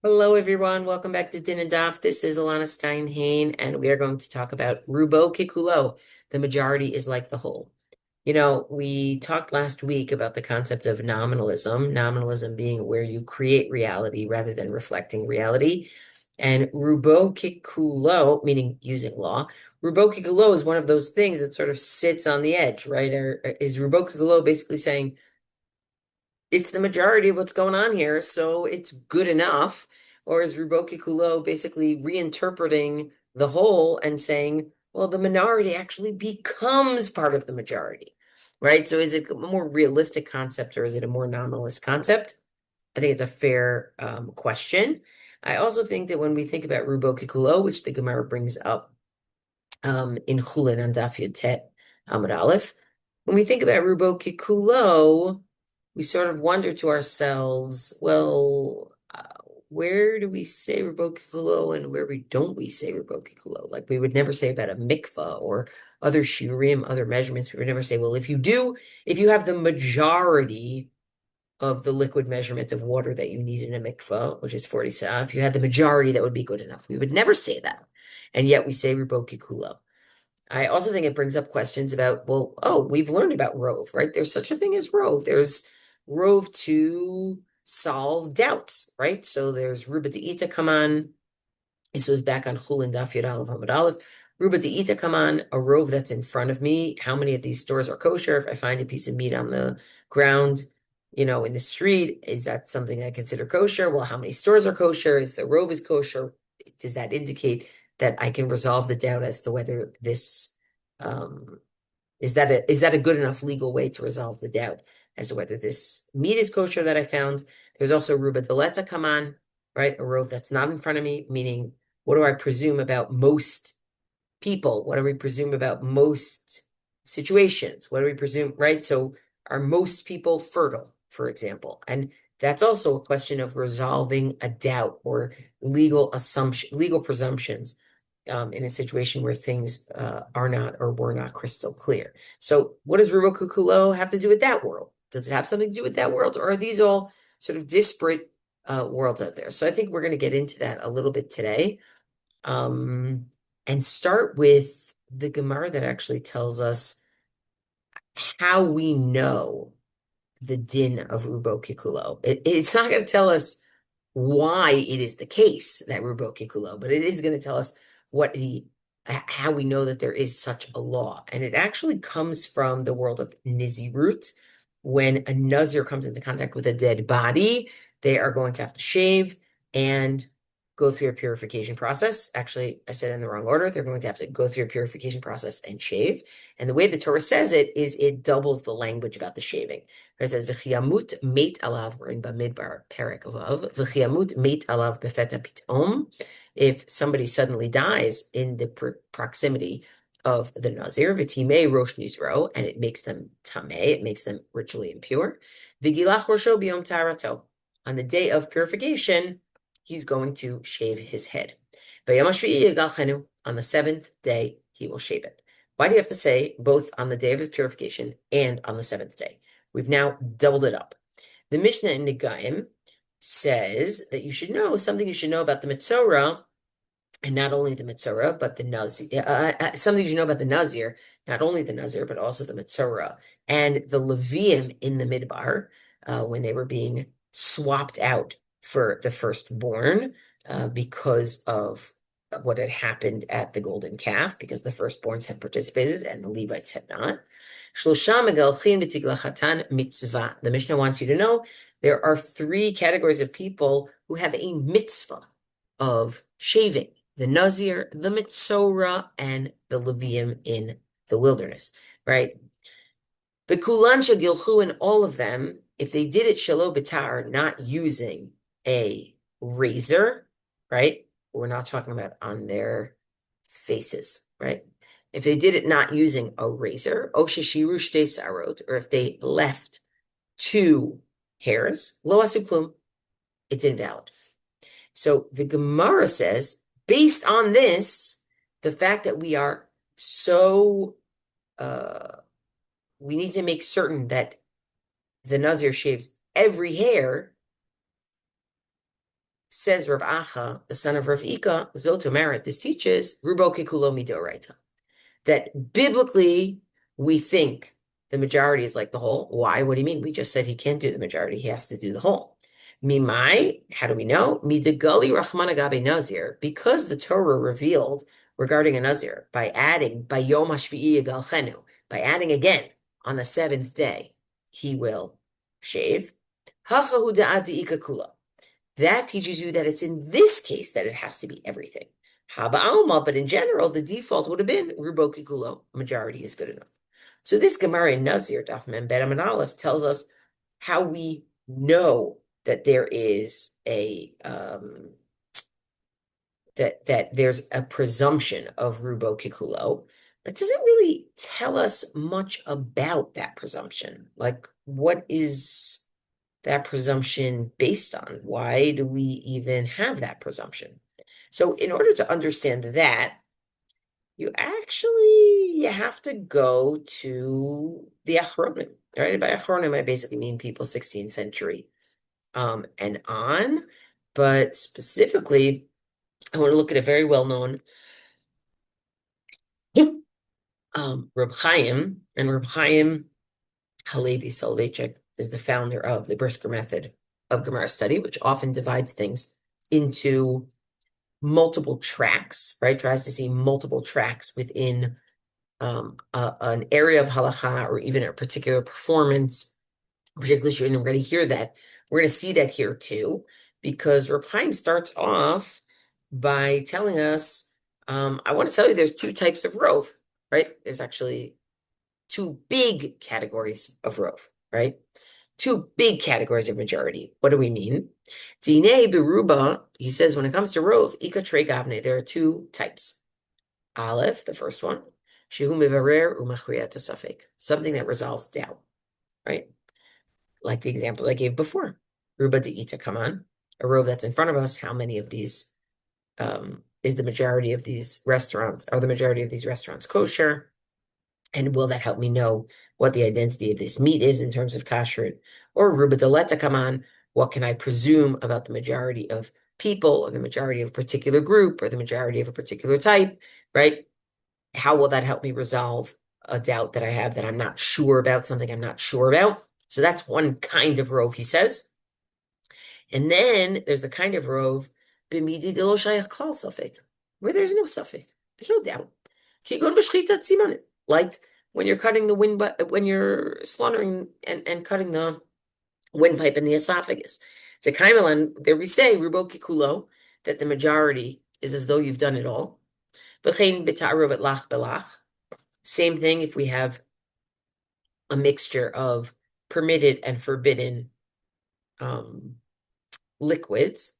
Hello, everyone. Welcome back to dinanddaf. This is Elana Stein Hain, and we are going to talk about Rubbo kכולו. The majority is like the whole. We talked last week about the concept of nominalism being where you create reality rather than reflecting reality. And Rubbo kכולו, meaning using law, Rubbo kכולו is one of those things that sort of sits on the edge, right? Or is Rubbo kכולו basically saying, it's the majority of what's going on here, so it's good enough? Or is Rubbo kכולו basically reinterpreting the whole and saying, well, the minority actually becomes part of the majority, right? So is it a more realistic concept or is it a more nominalist concept? I think it's a fair question. I also think that when we think about Rubbo kכולו, which the Gemara brings up in Chullin on Daf Yud Tet Amud Aleph, when we think about Rubbo kכולו, we sort of wonder to ourselves, well, where do we say Rubbo kכולו and where don't we say Rubbo kכולו? Like we would never say about a mikvah or other shiurim, other measurements. We would never say, well, if you have the majority of the liquid measurement of water that you need in a mikvah, which is 40 sa, if you had the majority, that would be good enough. We would never say that. And yet we say Rubbo kכולו. I also think it brings up questions about, well, we've learned about Rove, right? There's such a thing as Rove. There's Rove to solve doubts, right? So there's Ruba De'ita come on. This was back on Chullin Daf Yud Aleph Amud Aleph. Ruba De'ita come on, a Rove that's in front of me. How many of these stores are kosher? If I find a piece of meat on the ground, in the street, is that something I consider kosher? Well, how many stores are kosher? Is the Rove is kosher? Does that indicate that I can resolve the doubt as to whether this is that a good enough legal way to resolve the doubt as to whether this meat is kosher that I found? There's also Ruba Deleta come on, right? A Rove that's not in front of me, meaning what do I presume about most people? What do we presume about most situations? What do we presume, right? So are most people fertile, for example? And that's also a question of resolving a doubt or legal presumptions in a situation where things are not or were not crystal clear. So what does Rubbo kכולו have to do with that world? Does it have something to do with that world, or are these all sort of disparate worlds out there? So I think we're going to get into that a little bit today, and start with the Gemara that actually tells us how we know the din of Rubbo kכולו. It's not going to tell us why it is the case that Rubbo kכולו, but it is going to tell us how we know that there is such a law. And it actually comes from the world of Nizirut. When a Nazir comes into contact with a dead body, they are going to have to shave and go through a purification process. Actually, I said it in the wrong order. They're going to have to go through a purification process and shave. And the way the Torah says it is it doubles the language about the shaving. It says, V'chiyamut meit alav, we're in Bamidbar, Perek alav, V'chiyamut meit alav befeta pitom. If somebody suddenly dies in the proximity of the Nazir, v'timei rosh nizro, and it makes them tameh, it makes them ritually impure. V'gilach rosho biyom tarato. On the day of purification, he's going to shave his head. On the seventh day, he will shave it. Why do you have to say both on the day of his purification and on the seventh day? We've now doubled it up. The Mishnah in Negaim says that you should know something you should know about the Metzorah, and not only the Metzorah, but the Nazir. Something you should know about the Nazir, not only the Nazir, but also the Metzorah and the Levium in the Midbar, when they were being swapped out for the firstborn because of what had happened at the golden calf, because the firstborns had participated and the Levites had not. The Mishnah wants you to know there are three categories of people who have a mitzvah of shaving: the Nazir, the Metzorah, and the Levium in the wilderness, right? The Kulan Shagilchu, and all of them, if they did it shelo b'tar, not using a razor, right? We're not talking about on their faces, right? If they did it not using a razor, o sheshiru shtei sarot, or if they left two hairs, lo asu klum, it's invalid. So the Gemara says, based on this, the fact that we are so, we need to make certain that the Nazir shaves every hair, Says Rav Acha, the son of Rav Ika, Zotomeret, this teaches Rubo Kekulo Midoraita, that biblically we think the majority is like the whole. Why? What do you mean? We just said he can't do the majority, he has to do the whole. Mimai, how do we know? Midagali Rahman Agabe Nazir, because the Torah revealed regarding a Nazir by adding by Yom HaShvi'i Yigalchenu, by adding again on the seventh day, he will shave. Hachahu da'adi kula. That teaches you that it's in this case that it has to be everything. Haba alma, but in general, the default would have been Rubo Kikulo. Majority is good enough. So this Gemara in Nazir, Daf Mem Bet Amud Aleph, tells us how we know that there is a that there's a presumption of Rubo Kikulo, but doesn't really tell us much about that presumption. Like, what is that presumption based on? Why do we even have that presumption? So in order to understand that, you have to go to the Achronim, right? By Achronim, I basically mean people 16th century and on, but specifically, I want to look at a very well-known Reb Chaim, and Reb Chaim Halevi Soloveitchik is the founder of the Brisker method of Gemara study, which often divides things into multiple tracks, right? Tries to see multiple tracks within an area of halakha or even a particular performance, particularly, and we're going to hear that. We're going to see that here too, because Reb Chaim starts off by telling us, I want to tell you there's two types of rov, right? There's actually two big categories of rov, right? Two big categories of majority. What do we mean? Dinei beruba, he says, when it comes to rov, ika trei gavne, there are two types. Aleph, the first one, shehu mevarer umachriyat safek, something that resolves doubt, right? Like the examples I gave before. Ruba de'ita, come on, a rov that's in front of us. How many of these is the majority of these restaurants? Are the majority of these restaurants kosher? And will that help me know what the identity of this meat is in terms of kashrut? Or ruba deleta, come on, what can I presume about the majority of people or the majority of a particular group or the majority of a particular type, right? How will that help me resolve a doubt that I have that I'm not sure about, something I'm not sure about? So that's one kind of rov, he says. And then there's the kind of rov, b'midi de lo shayach klal safek, where there's no safek, there's no doubt. Kigon b'shchitat simanim, like when you're cutting the when you're slaughtering and cutting the windpipe in the esophagus. To Kaimelan, there we say, Rubo Kikulo, that the majority is as though you've done it all. V'chein b'ta'aruv lach belach. Same thing if we have a mixture of permitted and forbidden liquids.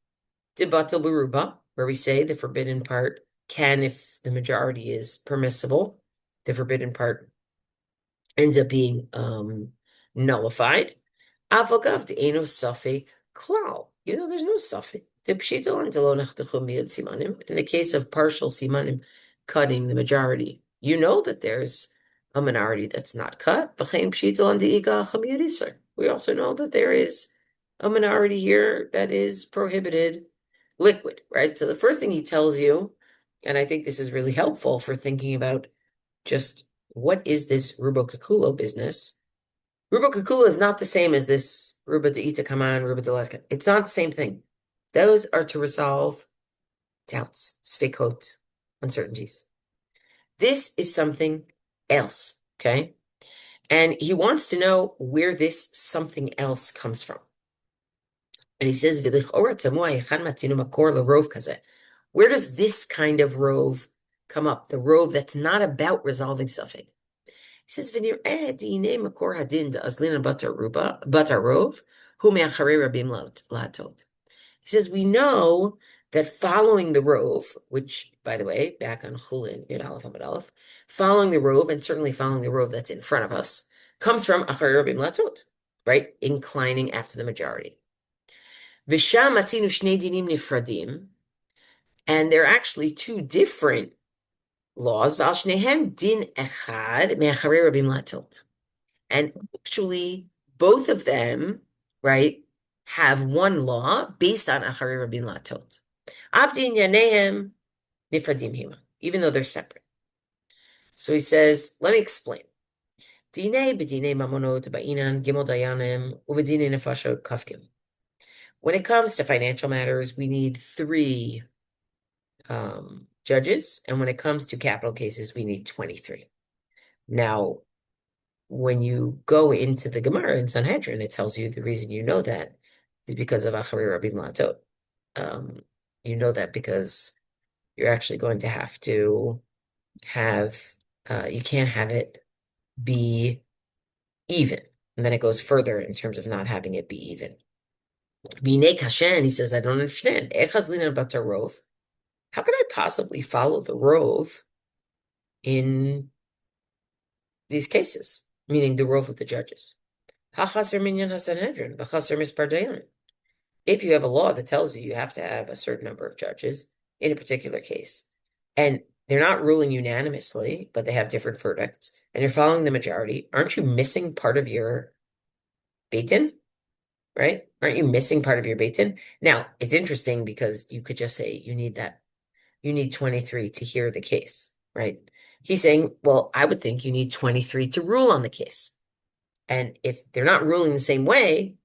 Dibatal beruba, where we say the forbidden part can, if the majority is permissible, the forbidden part ends up being nullified. Avogav de'eno safek klal. There's no safek. In the case of partial simanim cutting the majority, that there's a minority that's not cut. We also know that there is a minority here that is prohibited liquid, right? So the first thing he tells you, and I think this is really helpful for thinking about just what is this Rubo Kekulo business. Rubo Kekulo is not the same as this Ruba de'ita kaman, Ruba de'letka. It's not the same thing. Those are to resolve doubts, sfekot, uncertainties. This is something else, okay? And he wants to know where this something else comes from. And he says, where does this kind of rov come up? The rov that's not about resolving suffix. He says, he says, we know that following the rov, which, by the way, back on Chullin, following the rov, and certainly following the rov that's in front of us, comes from acharei rabim latot, right? Inclining after the majority. V'sham matzinu shnei dinim nifradim, and they're actually two different laws. V'al shnehem din echad me'acharei rabim latot, and actually both of them, right, have one law based on Acharei Rabin Latot. Avdi Inyanehem Nifradim Hima, even though they're separate. So he says, let me explain. Dinei b'dinei mamonot ba'inan gimel dayanim u'b'dinei nefashot kafkim. When it comes to financial matters, we need 3 judges, and when it comes to capital cases, we need 23. Now, when you go into the Gemara in Sanhedrin, it tells you the reason you know that is because of Acharei Rabim Latot. You know that because you're actually going to have to have, you can't have it be even. And then it goes further in terms of not having it be even. V'nei kashen, he says, I don't understand. Echaz linan batar rov. How could I possibly follow the rov in these cases? Meaning the rov of the judges. Hachaser minyan hasanhedrin, v'chaser mispar dayanim. If you have a law that tells you have to have a certain number of judges in a particular case, and they're not ruling unanimously, but they have different verdicts, and you're following the majority, aren't you missing part of your Beit Din? Right? Aren't you missing part of your Beit Din? Now, it's interesting because you could just say you need 23 to hear the case, right? He's saying, well, I would think you need 23 to rule on the case. And if they're not ruling the same way,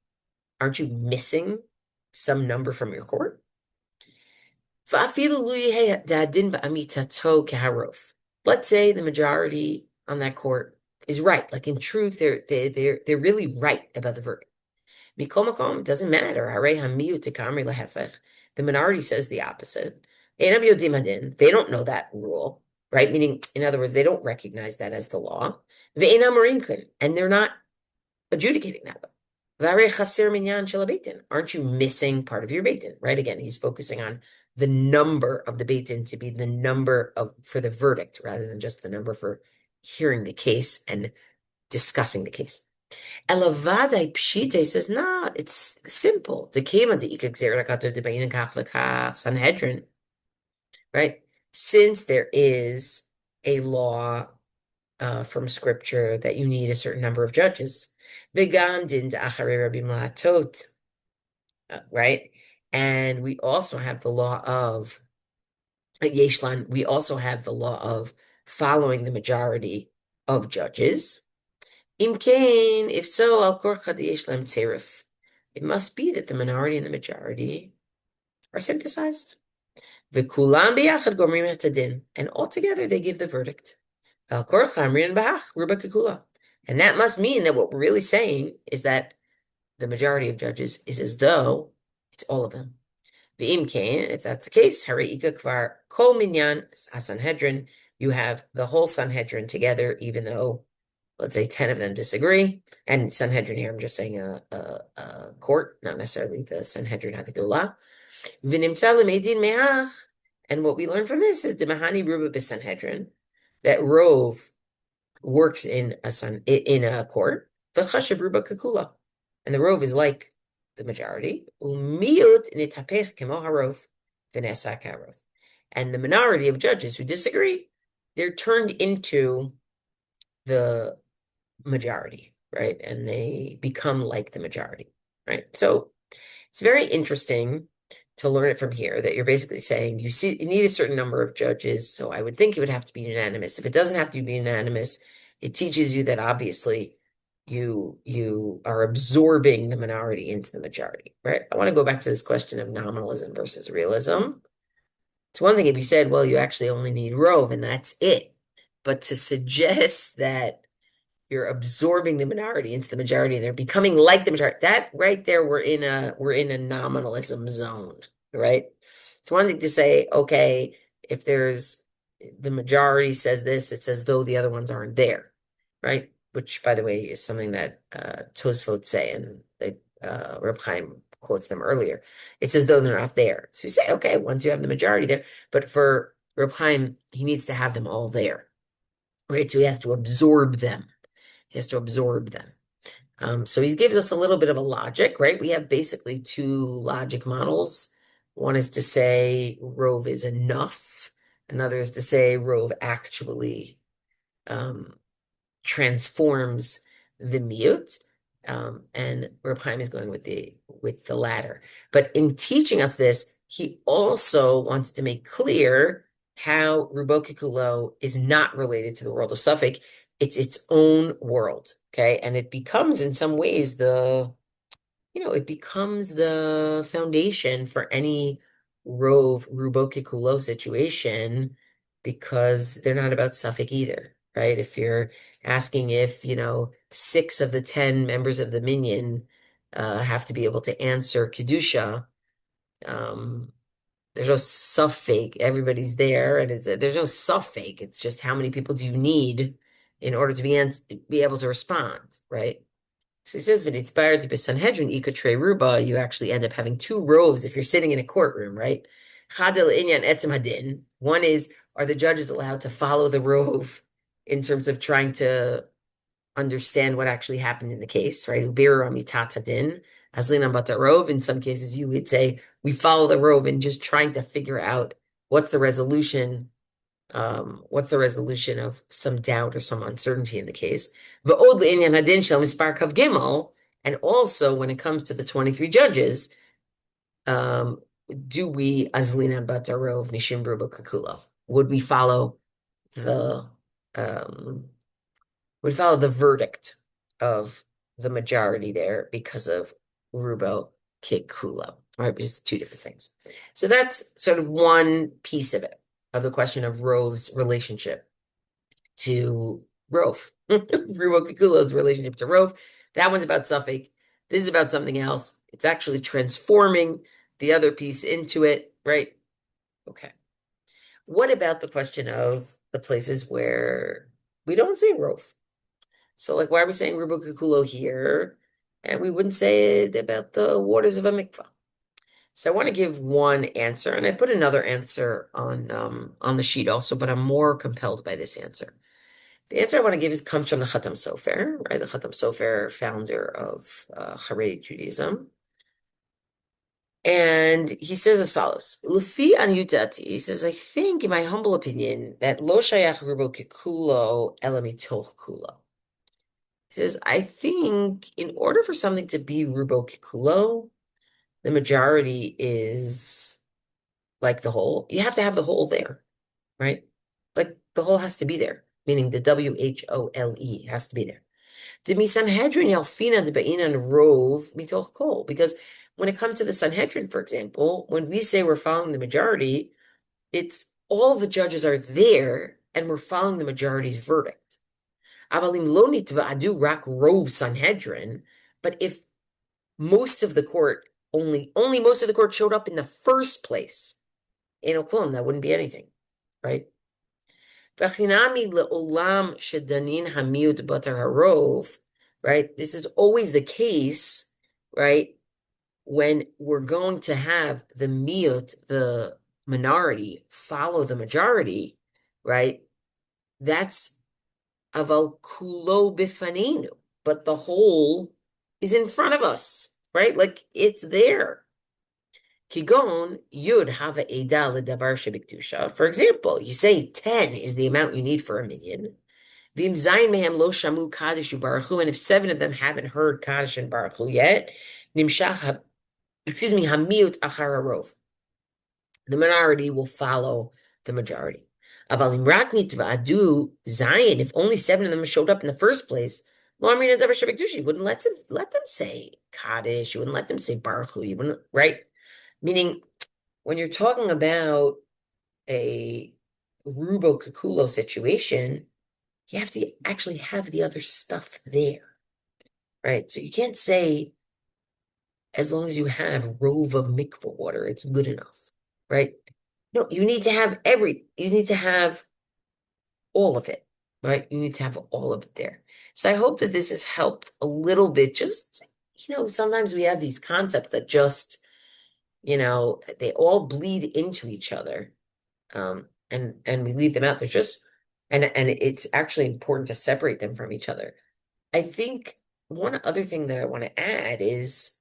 aren't you missing some number from your court? Let's say the majority on that court is right. Like in truth, they're really right about the verdict. It doesn't matter. The minority says the opposite. They don't know that rule, right? Meaning, in other words, they don't recognize that as the law. And they're not adjudicating that way. Aren't you missing part of your Beit Din? Right? Again, he's focusing on the number of the Beit Din to be the number for the verdict rather than just the number for hearing the case and discussing the case. Elavadai Pshite says, no, it's simple. Sanhedrin, right? Since there is a law from scripture that you need a certain number of judges, right? And we also have the law of Yeshlan, we also have the law of following the majority of judges. If so, it must be that the minority and the majority are synthesized. And altogether they give the verdict. And that must mean that what we're really saying is that the majority of judges is as though it's all of them. If that's the case, kol minyan Sanhedrin, you have the whole Sanhedrin together, even though, let's say, 10 of them disagree. And Sanhedrin here, I'm just saying a court, not necessarily the Sanhedrin HaGedolah. And what we learn from this is Demahani Ruba b'Sanhedrin, that Rov works in a court, v'chashav Ruba kekula, and the Rov is like the majority. U'miyut nitapech kemo harov v'nesa k'harov, and the minority of judges who disagree, they're turned into the majority, right? And they become like the majority, right? So it's very interesting to learn it from here that you're basically saying you need a certain number of judges. So I would think it would have to be unanimous. If it doesn't have to be unanimous, it teaches you that obviously you are absorbing the minority into the majority, right? I want to go back to this question of nominalism versus realism. It's one thing if you said, well, you actually only need Rov and that's it. But to suggest that you're absorbing the minority into the majority and they're becoming like the majority, that right there, we're in a nominalism zone, right? It's one thing to say, okay, if the majority says this, it's as though the other ones aren't there, right? Which, by the way, is something that Tosfot say, and Reb Chaim quotes them earlier. It's as though they're not there. So you say, okay, once you have the majority there, but for Reb Chaim, he needs to have them all there, right? So he has to absorb them. So he gives us a little bit of a logic, right? We have basically 2 logic models. One is to say Rov is enough. Another is to say Rov actually transforms the miyut. And Reb Chaim is going with the latter. But in teaching us this, he also wants to make clear how Rubo Kikulo is not related to the world of Suffolk. It's its own world, okay? And it becomes, in some ways, it becomes the foundation for any Rove Rubo Kikulo situation because they're not about Suffolk either, right? If you're asking if, 6 of the 10 members of the minyan have to be able to answer Kedusha, um, there's no suffix. Everybody's there, and there's no suffix. It's just how many people do you need in order to be able to respond, right? So he says, "V'nitzbar to Sanhedrin ikatrei ruba." You actually end up having 2 rows if you're sitting in a courtroom, right? Chadel inyan etzem hadin. One is, are the judges allowed to follow the rove in terms of trying to understand what actually happened in the case, right? Ubiru amitat hadin, aslinan batarov. In some cases, you would say we follow the rove and just trying to figure out what's the resolution. What's the resolution of some doubt or some uncertainty in the case? V'od le'inyan hadin shel mispar kav gimel, and also when it comes to the 23 judges, do we azlinan batarov mishim ruba kakulo? Would we follow the um, verdict of the majority there because of rubo kikulo, right? Which is 2 different things. So that's sort of one piece of it, of the question of Rove's relationship to Rove. Rubo Kikulo's relationship to Rove. That one's about Suffolk. This is about something else. It's actually transforming the other piece into it, right? Okay. What about the question of the places where we don't say Rove? So, like, why are we saying Rubo Kikulo here? And we wouldn't say it about the waters of a mikvah. So I want to give one answer, and I put another answer on the sheet also, but I'm more compelled by this answer. The answer I want to give comes from the Chatam Sofer, right? The Chatam Sofer, founder of Haredi Judaism. And he says as follows: Lufi Anyutati, he says, I think, in my humble opinion, that Lo Shayach Rubo Kikulo Elamitoch Kulo. He says, I think in order for something to be Rubo Kikulo, the majority is like the whole. You have to have the whole there, right? Like the whole has to be there, meaning the WHOLE has to be there. The Sanhedrin Yalfina de Ba'inan Rove Mitoch Kol. Because when it comes to the Sanhedrin, for example, when we say we're following the majority, it's all the judges are there and we're following the majority's verdict. Avalim lo nitva'adu rak Rove Sanhedrin, but if most of the court only most of the court showed up in the first place, in Oklahoma, that wouldn't be anything, right? Le'olam shedanin hamiut batar harov, right? This is always the case, right? When we're going to have the miut, the minority, follow the majority, right? That's aval kulo bifaninu, but the whole is in front of us, right? Like it's there. Kigon yud hava eda ledavar shebikdusha. For example, you say 10 is the amount you need for a minyan. Vim zayin mehem lo shamu kaddish u'baruchu, and if 7 of them haven't heard kaddish and baruchu yet, nimshach hamiut achar harov. The minority will follow the majority. Aval im rak nitva'adu zayin, if only 7 of them showed up in the first place, lo amrina davar shebikdusha, you wouldn't let them say kaddish, you wouldn't let them say baruchu, you wouldn't, right? Meaning, when you're talking about a Rubo Kikulo situation, you have to actually have the other stuff there, right? So you can't say, as long as you have rove of mikvah water, it's good enough, right? No, you need to have you need to have all of it, right? You need to have all of it there. So I hope that this has helped a little bit. Just, sometimes we have these concepts that just, they all bleed into each other. And we leave them out. There's just, and it's actually important to separate them from each other. I think one other thing that I want to add is,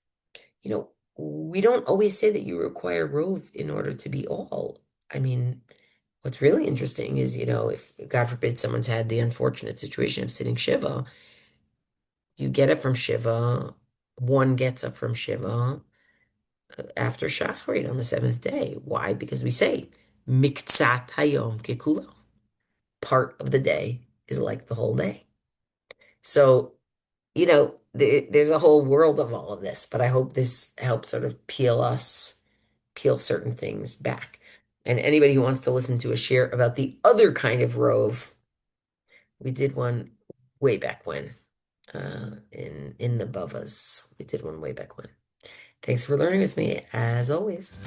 we don't always say that you require rove in order to be all. I mean, what's really interesting is, if God forbid someone's had the unfortunate situation of sitting shiva, you get up from Shiva, one gets up from Shiva after Shacharit on the seventh day. Why? Because we say, Miktsat Hayom Kekulo. Part of the day is like the whole day. So, there's a whole world of all of this, but I hope this helps sort of peel certain things back. And anybody who wants to listen to a share about the other kind of rove, we did one way back when, in the Bavas. We did one way back when. Thanks for learning with me, as always.